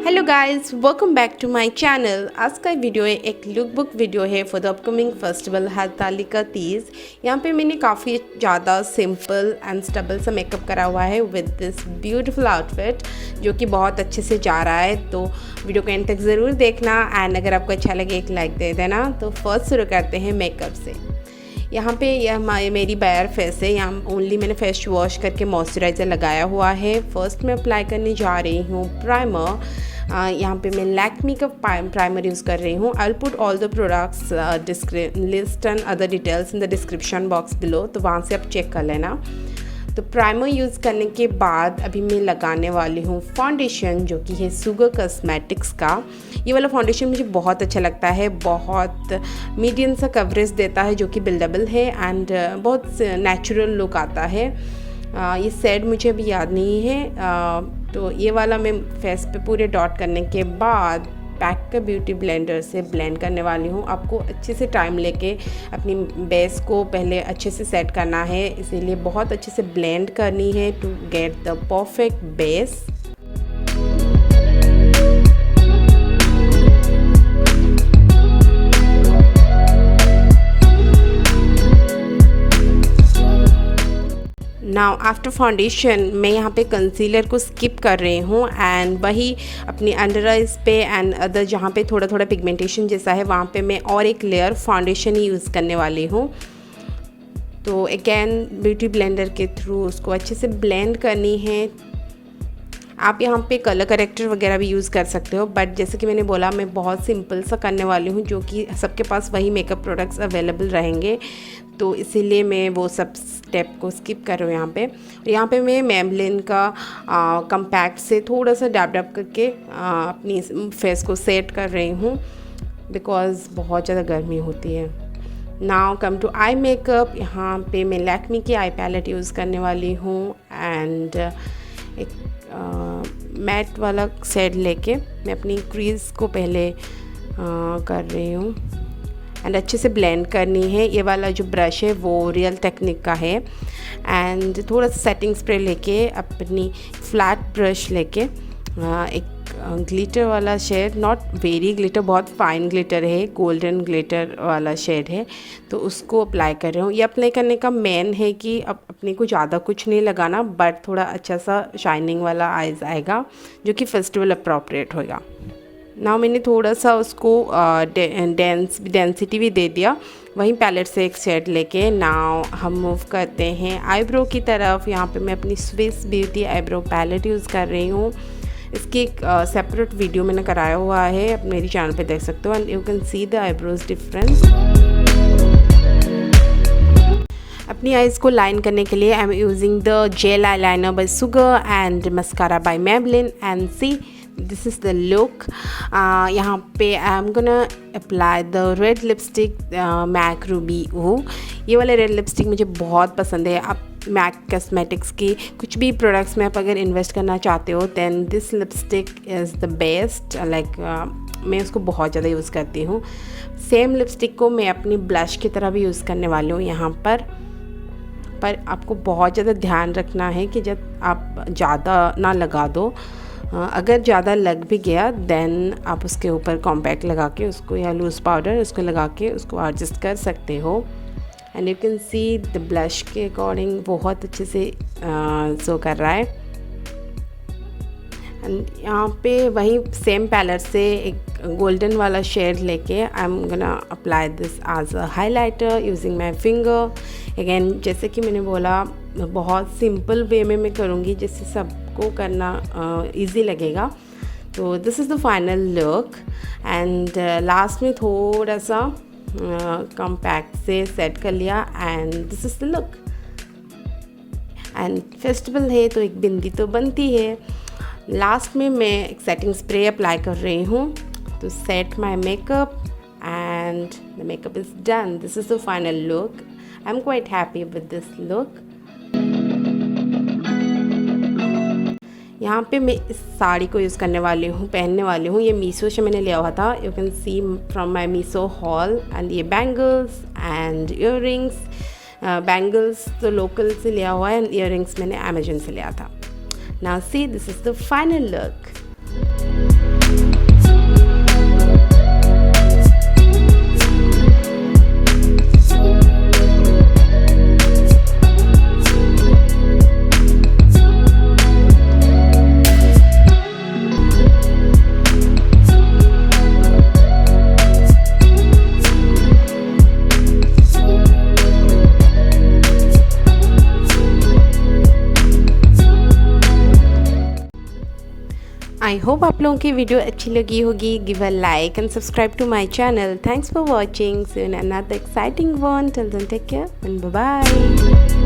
Hello guys, welcome back to my channel. आज का video एक लुक बुक वीडियो है for the upcoming festival Hartalika Teej. यहाँ पे मैंने काफ़ी ज़्यादा सिंपल एंड स्टेबल सा मेकअप करा हुआ है विद दिस ब्यूटीफुल आउटफिट जो कि बहुत अच्छे से जा रहा है। तो वीडियो को एंड तक ज़रूर देखना एंड अगर आपको अच्छा लगे एक लाइक दे देना। तो फर्स्ट शुरू करते हैं मेकअप से। यहाँ पे यह मेरी बायर फेस है। यहाँ ओनली मैंने फेस वॉश करके मॉइस्चराइज़र लगाया हुआ है। फर्स्ट मैं अप्लाई करने जा रही हूँ प्राइमर। यहाँ पे मैं लैक्मी का प्राइमर यूज़ कर रही हूँ। I put all the products list and other details in the description box below, तो वहाँ से आप चेक कर लेना। तो प्राइमर यूज़ करने के बाद अभी मैं लगाने वाली हूँ फाउंडेशन जो कि है सुगर कॉस्मेटिक्स का। ये वाला फाउंडेशन मुझे बहुत अच्छा लगता है, बहुत मीडियम सा कवरेज देता है जो कि बिल्डेबल है एंड बहुत नेचुरल लुक आता है। ये शेड मुझे अभी याद नहीं है। तो ये वाला मैं फेस पे पूरे डॉट करने के बाद पैक का ब्यूटी ब्लेंडर से ब्लेंड करने वाली हूँ। आपको अच्छे से टाइम लेके अपनी बेस को पहले अच्छे से सेट करना है, इसीलिए बहुत अच्छे से ब्लेंड करनी है to get the perfect base. Now after foundation मैं यहाँ पे कंसीलर को स्किप कर रही हूँ एंड वही अपनी अंडर आइज पे एंड अदर जहाँ पे थोड़ा थोड़ा पिगमेंटेशन जैसा है वहाँ पे मैं और एक लेयर फाउंडेशन ही यूज़ करने वाली हूँ। तो अगेन ब्यूटी ब्लेंडर के थ्रू उसको अच्छे से ब्लेंड करनी है। आप यहाँ पे कलर करेक्टर वगैरह भी यूज़ कर सकते हो, बट जैसे कि मैंने बोला मैं बहुत सिंपल सा करने वाली हूँ जो कि सबके पास वही मेकअप प्रोडक्ट्स अवेलेबल रहेंगे, तो इसीलिए मैं वो सब स्टेप को स्किप कर रही हूँ यहाँ पे। यहाँ पे मैं मेबलिन का कम्पैक्ट से थोड़ा सा डैब डैब करके अपनी फेस को सेट कर रही हूँ बिकॉज़ बहुत ज़्यादा गर्मी होती है। Now come to eye makeup. यहाँ पे मैं लैक्मी की आई पैलेट यूज़ करने वाली हूँ एंड एक मैट वाला शेड लेके मैं अपनी क्रीज को पहले कर रही हूँ एंड अच्छे से ब्लेंड करनी है। ये वाला जो ब्रश है वो रियल टेक्निक का है एंड थोड़ा सा सेटिंग स्प्रे लेके अपनी फ्लैट ब्रश लेके एक ग्लिटर वाला शेड, नॉट वेरी ग्लिटर, बहुत फाइन ग्लिटर है, गोल्डन ग्लिटर वाला शेड है, तो उसको अप्लाई कर रही हूँ। ये अप्लाई करने का मेन है कि अब अपने को ज़्यादा कुछ नहीं लगाना बट थोड़ा अच्छा सा शाइनिंग वाला आइज़ आएगा जो कि फेस्टिवल अप्रोप्रिएट होगा। नाउ मैंने थोड़ा सा उसको डेंसिटी भी दे दिया वहीं पैलेट से एक शेड लेके। नाउ हम मूव करते हैं आईब्रो की तरफ। यहाँ पे मैं अपनी Swiss Beauty eyebrow palette use कर रही हूँ। इसकी एक सेपरेट वीडियो मैंने कराया हुआ है, आप मेरी चैनल पे देख सकते हो and you can see the eyebrows difference. अपनी आइज़ को लाइन करने के लिए I am using the gel eye liner by Sugar and mascara by Maybelline and see this is the look. यहाँ पे I am gonna apply the red lipstick MAC Ruby Woo. ये वाला red lipstick मुझे बहुत पसंद है। आप Mac cosmetics की कुछ भी प्रोडक्ट्स में आप अगर इन्वेस्ट करना चाहते हो then this lipstick is the best. Like मैं उसको बहुत ज़्यादा यूज़ करती हूँ। सेम लिपस्टिक को मैं अपनी ब्लश की तरह भी यूज़ करने वाली हूँ यहाँ पर आपको बहुत ज़्यादा ध्यान रखना है कि जब आप ज़्यादा ना लगा दो। अगर ज़्यादा लग भी गया देन आप उसके ऊपर कॉम्पैक्ट लगा के उसको या लूज़ पाउडर उसको लगा के उसको एडजस्ट कर सकते हो and you can see the blush के अकॉर्डिंग बहुत अच्छे से शो कर रहा है। एंड यहाँ पे वही सेम पैलेट से एक गोल्डन वाला शेड लेके I am gonna apply this as a highlighter using my finger. Again जैसे कि मैंने बोला बहुत सिंपल वे में मैं करूँगी जिससे सबको करना इजी लगेगा। तो this is the final look and last में थोड़ा सा कॉम्पैक्ट से सेट कर लिया and this is the look. And festival है तो एक बिंदी तो बनती है। लास्ट में मैं एक सेटिंग स्प्रे अप्लाई कर रही हूँ to set my makeup and the makeup is done. This is the final look. I'm quite happy with this look. यहाँ पे मैं इस साड़ी को यूज़ करने वाली हूँ, पहनने वाली हूँ। ये मीशो से मैंने लिया हुआ था, you can C from my Meesho hall. And ये बैंगल्स एंड ईयररिंग्स, बैंगल्स तो लोकल से लिया हुआ है एंड ईयररिंग्स मैंने अमेजन से लिया था। Now see this is the final look. I hope आप लोगों की वीडियो अच्छी लगी होगी. Give a like and subscribe to my channel. Thanks for watching. Soon another exciting one. Till then, take care and bye bye.